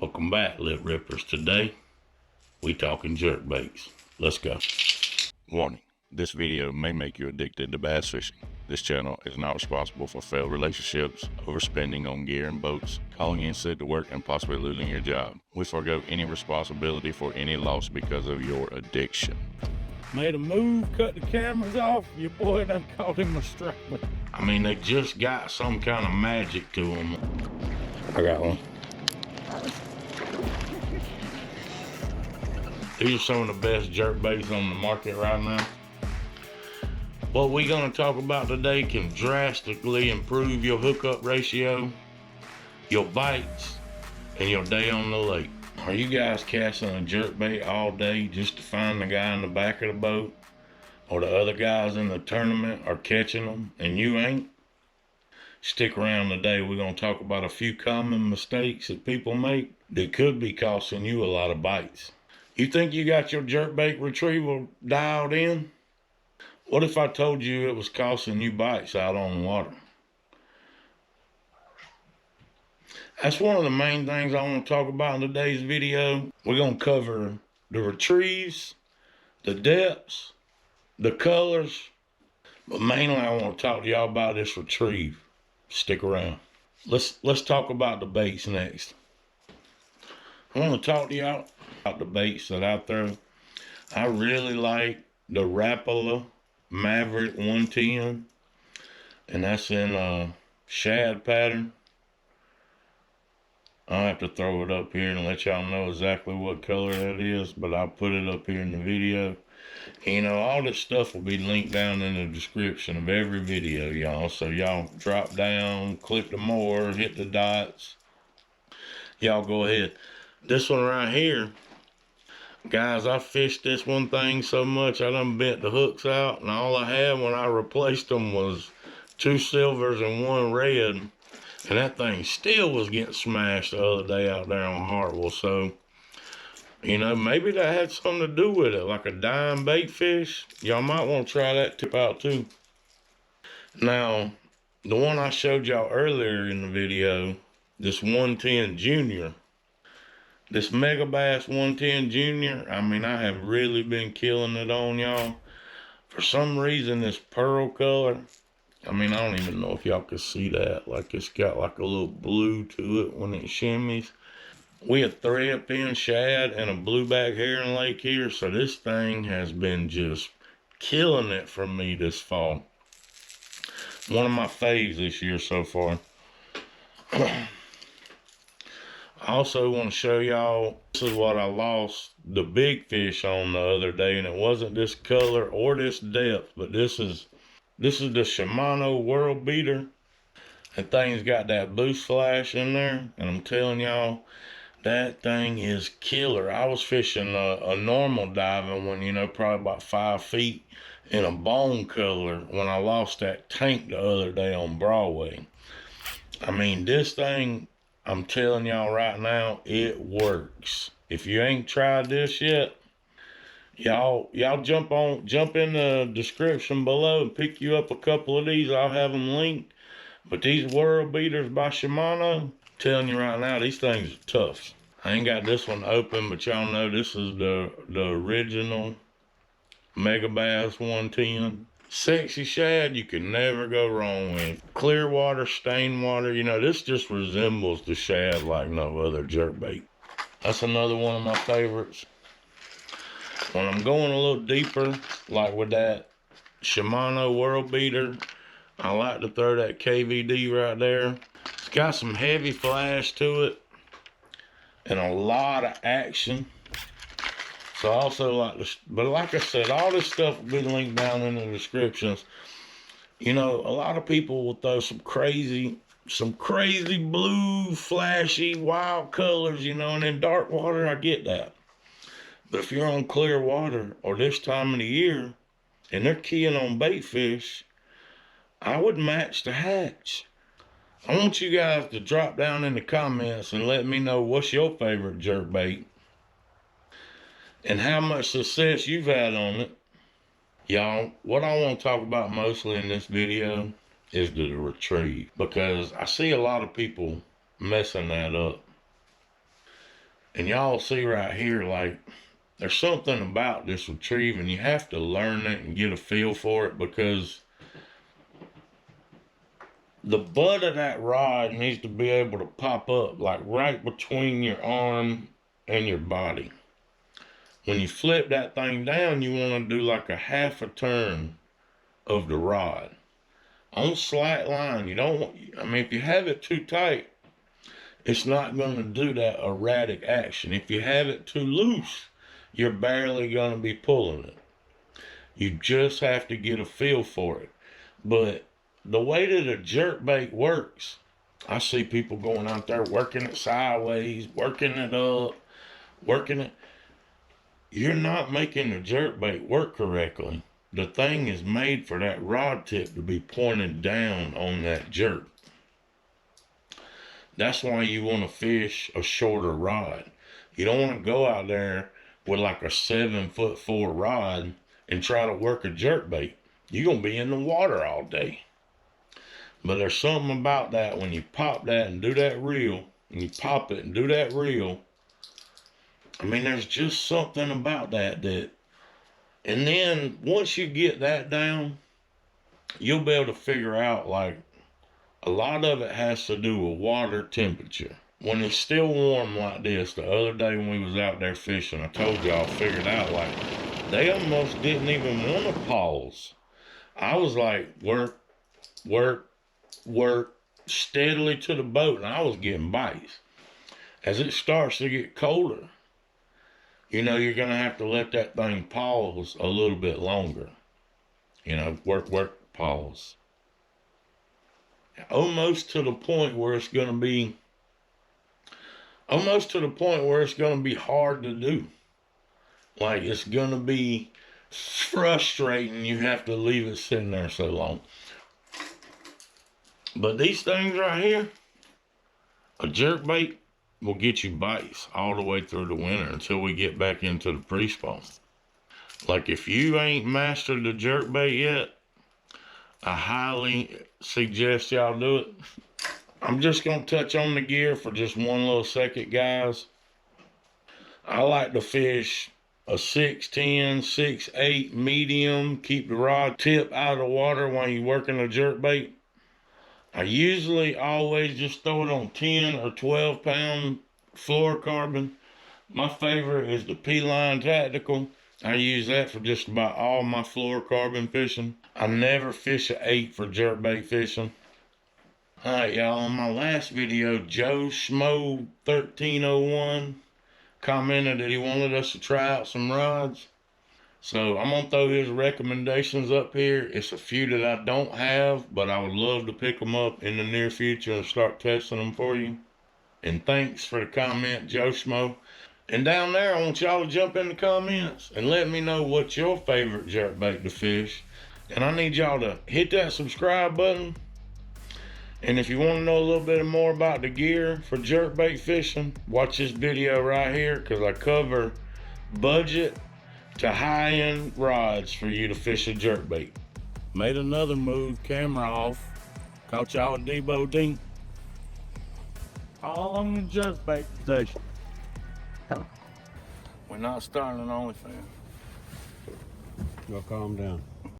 Welcome back, lip rippers. Today, we talking jerkbaits. Let's go. Warning, this video may make you addicted to bass fishing. This channel is not responsible for failed relationships, overspending on gear and boats, calling in sick to work, and possibly losing your job. We forego any responsibility for any loss because of your addiction. Made a move, cut the cameras off. Your boy done caught him a strike. I mean, they just got some kind of magic to them. I got one. These are some of the best jerkbaits on the market right now. What we're gonna talk about today can drastically improve your hookup ratio, your bites, and your day on the lake. Are you guys casting a jerkbait all day just to find the guy in the back of the boat, or the other guys in the tournament are catching them and you ain't? Stick around today. We're gonna talk about a few common mistakes that people make that could be costing you a lot of bites. You think you got your jerkbait retrieval dialed in? What if I told you it was costing you bites out on the water? That's one of the main things I want to talk about in today's video. We're going to cover the retrieves, the depths, the colors, but mainly I want to talk to y'all about this retrieve. Stick around. Let's talk about the baits next. I want to talk to y'all about the baits that I throw. I really like the Rapala Mavrik 110, and that's in a shad pattern. I'll have to throw it up here and let y'all know exactly what color that is, but I'll put it up here in the video. And, you know, all this stuff will be linked down in the description of every video, y'all. So y'all drop down, click the more, hit the dots. Y'all go ahead. This one right here, guys, I fished this one thing so much I done bent the hooks out, and all I had when I replaced them was 2 silvers and 1 red, and that thing still was getting smashed the other day out there on Hartwell. So, you know, maybe that had something to do with it, like a dying bait fish. Y'all might want to try that tip out too. Now, the one I showed y'all earlier in the video, this 110 Junior, this Megabass 110 Junior, I mean, I have really been killing it on y'all. For some reason, this pearl color, I mean, I don't even know if y'all can see that. Like, it's got like a little blue to it when it shimmies. We had thread fin shad and a blueback herring lake here, so this thing has been just killing it for me this fall. One of my faves this year so far. I also want to show y'all, this is what I lost the big fish on the other day, and it wasn't this color or this depth, but this is the Shimano World Beater. That thing's got that boost flash in there, and I'm telling y'all, that thing is killer. I was fishing a normal diving one, you know, probably about 5 feet in a bone color when I lost that tank the other day on Broadway. I mean, this thing, I'm telling y'all right now, it works. If you ain't tried this yet, y'all jump in the description below and pick you up a couple of these. I'll have them linked. But these World Beaters by Shimano, I'm telling you right now, these things are tough. I ain't got this one open, but y'all know this is the original Megabass 110. Sexy shad, you can never go wrong with. Clear water, stained water, you know, this just resembles the shad like no other jerkbait. That's another one of my favorites. When I'm going a little deeper, like with that Shimano World Beater, I like to throw that KVD right there. It's got some heavy flash to it and a lot of action. So I also like this, but like I said, all this stuff will be linked down in the descriptions. You know, a lot of people will throw some crazy blue, flashy, wild colors, you know, and in dark water, I get that. But if you're on clear water or this time of the year and they're keying on bait fish, I would match the hatch. I want you guys to drop down in the comments and let me know what's your favorite jerkbait and how much success you've had on it. Y'all, what I want to talk about mostly in this video is the retrieve, because I see a lot of people messing that up. And y'all see right here, like, there's something about this retrieve, and you have to learn it and get a feel for it, because the butt of that rod needs to be able to pop up like right between your arm and your body. When you flip that thing down, you want to do like a half a turn of the rod on slack line. You don't want, I mean, if you have it too tight, it's not going to do that erratic action. If you have it too loose, you're barely going to be pulling it. You just have to get a feel for it. But the way that a jerkbait works, I see people going out there working it sideways, working it up, working it. You're not making the jerkbait work correctly. The thing is made for that rod tip to be pointed down on that jerk. That's why you want to fish a shorter rod. You don't want to go out there with like a 7'4" rod and try to work a jerkbait. You're going to be in the water all day. But there's something about that when you pop that and do that reel, and you pop it and do that reel. I mean, there's just something about that. And then once you get that down, you'll be able to figure out, like, a lot of it has to do with water temperature. When it's still warm like this, the other day when we was out there fishing, I told y'all, figured out, like, they almost didn't even want to pause. I was like, work steadily to the boat, and I was getting bites. As it starts to get colder, you know, you're gonna have to let that thing pause a little bit longer. You know, work, pause. Almost to the point where it's gonna be hard to do. Like, it's gonna be frustrating. You have to leave it sitting there so long. But these things right here, a jerkbait will get you bites all the way through the winter until we get back into the pre-spawn. Like, if you ain't mastered the jerkbait yet, I highly suggest y'all do it. I'm just going to touch on the gear for just one little second, guys. I like to fish a 6'10", 6'8" medium. Keep the rod tip out of the water while you're working a jerkbait. I usually always just throw it on 10 or 12 pound fluorocarbon. My favorite is the P-Line Tactical. I use that for just about all my fluorocarbon fishing. I never fish an 8 for jerkbait fishing. Alright, y'all, on my last video, Joe Schmo 1301 commented that he wanted us to try out some rods. So I'm going to throw his recommendations up here. It's a few that I don't have, but I would love to pick them up in the near future and start testing them for you. And thanks for the comment, Joe Schmo. And down there, I want y'all to jump in the comments and let me know what's your favorite jerkbait to fish. And I need y'all to hit that subscribe button. And if you want to know a little bit more about the gear for jerkbait fishing, watch this video right here, because I cover budget to high-end rods for you to fish a jerkbait. Made another move, camera off. Caught y'all with Debo D. All on the jerkbait station. We're not starting an OnlyFans. Y'all calm down.